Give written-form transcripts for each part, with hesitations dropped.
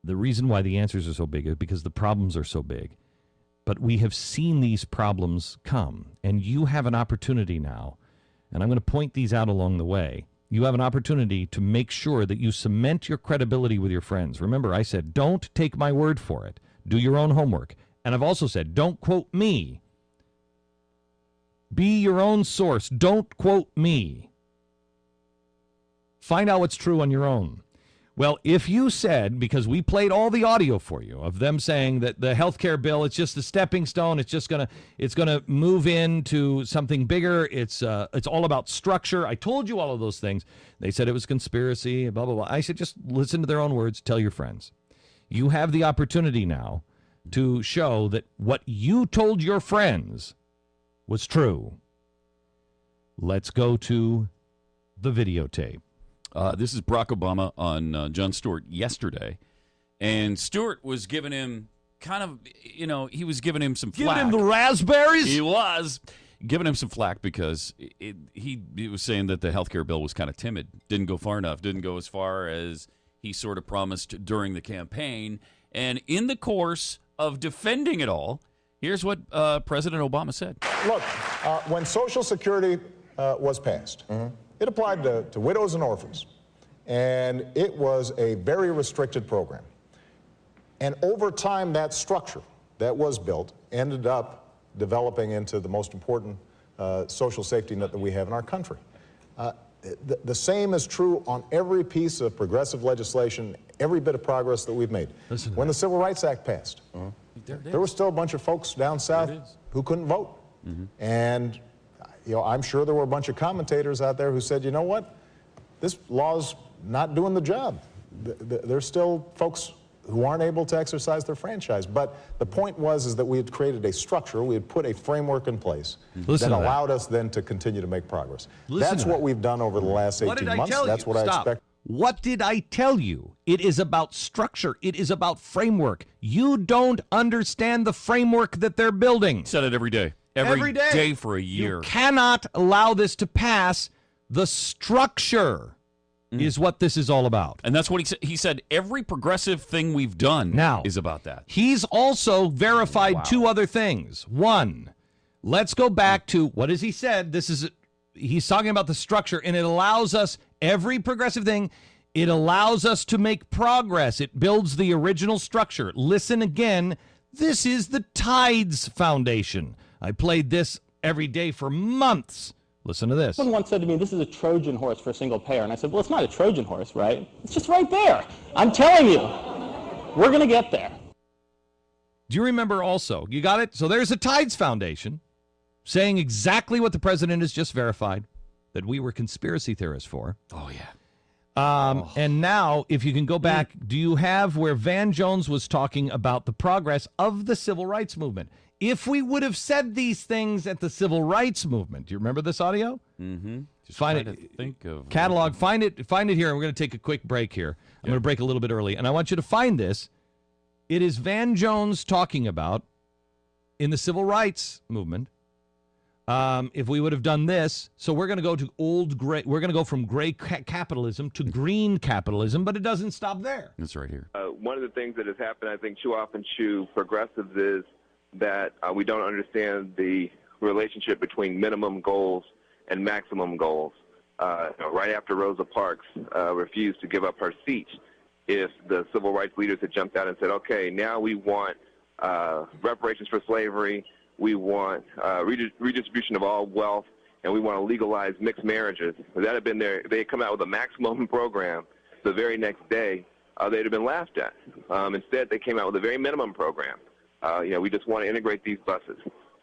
The reason why the answers are so big is because the problems are so big. But we have seen these problems come, and you have an opportunity now, and I'm going to point these out along the way. You have an opportunity to make sure that you cement your credibility with your friends. Remember, I said, don't take my word for it. Do your own homework. And I've also said, don't quote me. Be your own source. Don't quote me. Find out what's true on your own. Well, if you said, because we played all the audio for you of them saying that the health care bill, it's just a stepping stone, it's gonna move into something bigger, it's all about structure. I told you all of those things. They said it was conspiracy, blah, blah, blah. I said, just listen to their own words, tell your friends. You have the opportunity now to show that what you told your friends was true. Let's go to the videotape. This is Barack Obama on Jon Stewart yesterday, and Stewart was giving him kind of, he was giving him some flack. Giving him the raspberries? He was giving him some flack because he was saying that the health care bill was kind of timid, didn't go far enough, didn't go as far as he sort of promised during the campaign. And in the course of defending it all, here's what President Obama said. Look, when Social Security was passed, it applied to widows and orphans, and it was a very restricted program. And over time, that structure that was built ended up developing into the most important social safety net that we have in our country. The same is true on every piece of progressive legislation, every bit of progress that we've made. When the Civil Rights Act passed, there were still a bunch of folks down south who couldn't vote. And I'm sure there were a bunch of commentators out there who said, you know what, this law's not doing the job. There's still folks who aren't able to exercise their franchise. But the point is that we had created a structure, we had put a framework in place that allowed us then to continue to make progress. That's what we've done over the last 18 months. That's what I expect. What did I tell you? It is about structure. It is about framework. You don't understand the framework that they're building. Said it every day. Every day for a year. You cannot allow this to pass. The structure is what this is all about. And that's what he said. He said every progressive thing we've done now is about that. He's also verified two other things. One, let's go back to what has he said? He's talking about the structure, and it allows us, every progressive thing, it allows us to make progress. It builds the original structure. Listen again. This is the Tides Foundation. I played this every day for months. Listen to this. Someone once said to me, this is a Trojan horse for a single payer. And I said, well, it's not a Trojan horse, right? It's just right there. I'm telling you, we're going to get there. Do you remember also? You got it? So there's a Tides Foundation saying exactly what the president has just verified, that we were conspiracy theorists for. Oh, yeah. And now, if you can go back, do you have where Van Jones was talking about the progress of the civil rights movement? If we would have said these things at the civil rights movement, do you remember this audio? Mm-hmm. Just find it. Catalog. Find it here. And we're going to take a quick break here. I'm going to break a little bit early, and I want you to find this. It is Van Jones talking about in the civil rights movement. If we would have done this, so we're going to go to old gray. We're going to go from gray capitalism to green capitalism, but it doesn't stop there. It's right here. One of the things that has happened, I think, too often to progressives is that we don't understand the relationship between minimum goals and maximum goals. Right after Rosa Parks refused to give up her seat, if the civil rights leaders had jumped out and said, okay, now we want reparations for slavery, we want redistribution of all wealth, and we want to legalize mixed marriages. If that had been they had come out with a maximum program the very next day, they'd have been laughed at. Instead, they came out with a very minimum program. We just want to integrate these buses.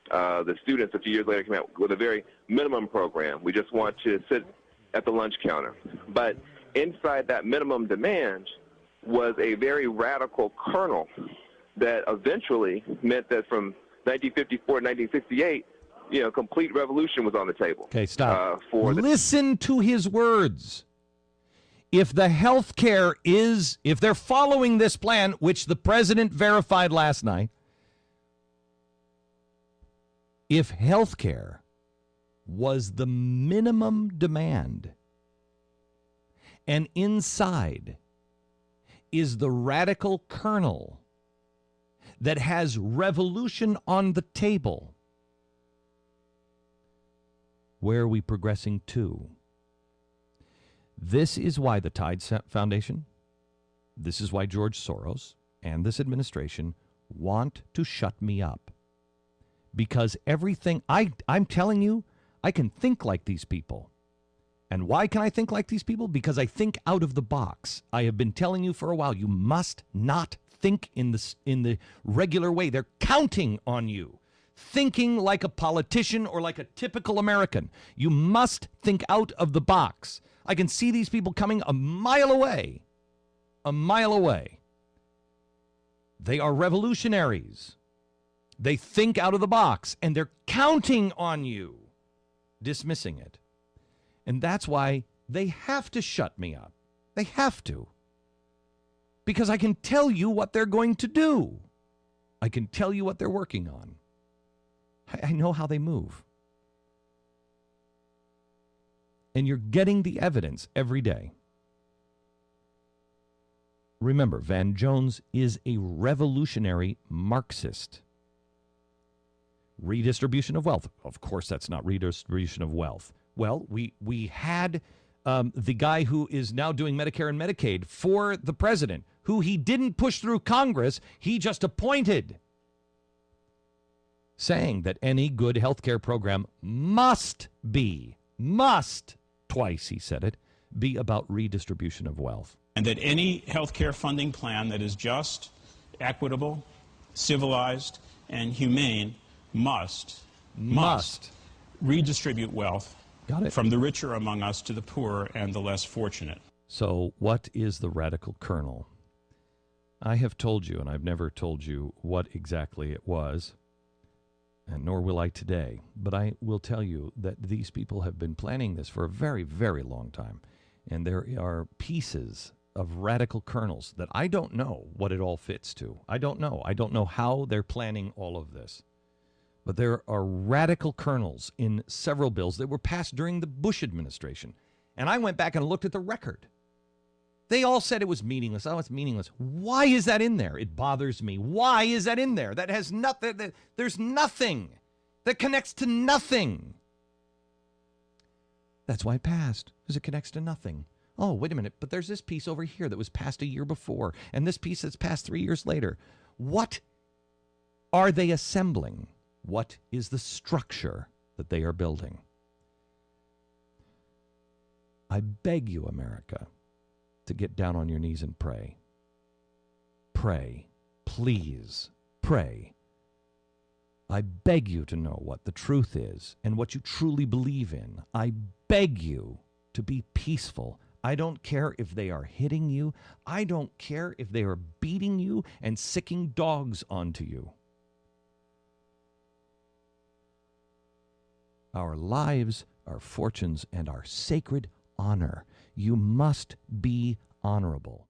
The students a few years later came out with a very minimum program. We just want to sit at the lunch counter. But inside that minimum demand was a very radical kernel that eventually meant that from 1954 to 1968, complete revolution was on the table. Okay, stop. Listen to his words. If the health care if they're following this plan, which the president verified last night, if health care was the minimum demand, and inside is the radical kernel that has revolution on the table. Where are we progressing to? This is why the Tide Foundation, this is why George Soros and this administration want to shut me up. Because everything, I'm telling you, I can think like these people. And why can I think like these people? Because I think out of the box. I have been telling you for a while, you must not think in the regular way. They're counting on you. Thinking like a politician or like a typical American. You must think out of the box. I can see these people coming a mile away. A mile away. They are revolutionaries. They think out of the box, and they're counting on you, dismissing it. And that's why they have to shut me up. They have to. Because I can tell you what they're going to do. I can tell you what they're working on. I know how they move. And you're getting the evidence every day. Remember, Van Jones is a revolutionary Marxist. Redistribution of wealth. Of course, that's not redistribution of wealth. Well, we had the guy who is now doing Medicare and Medicaid for the president, who he didn't push through Congress, he just appointed, saying that any good health care program must, twice he said it, be about redistribution of wealth. And that any health care funding plan that is just, equitable, civilized, and humane must redistribute wealth from the richer among us to the poor and the less fortunate. So what is the radical kernel? I have told you, and I've never told you what exactly it was, and nor will I today, but I will tell you that these people have been planning this for a very, very long time, and there are pieces of radical kernels that I don't know what it all fits to. I don't know. I don't know how they're planning all of this. But there are radical kernels in several bills that were passed during the Bush administration. And I went back and looked at the record. They all said it was meaningless. Oh, it's meaningless. Why is that in there? It bothers me. Why is that in there? That has nothing. There's nothing that connects to nothing. That's why it passed, because it connects to nothing. Oh, wait a minute, but there's this piece over here that was passed a year before, and this piece that's passed 3 years later. What are they assembling? What is the structure that they are building? I beg you, America, to get down on your knees and pray. Pray. Please, pray. I beg you to know what the truth is and what you truly believe in. I beg you to be peaceful. I don't care if they are hitting you. I don't care if they are beating you and sicking dogs onto you. Our lives, our fortunes, and our sacred honor. You must be honorable.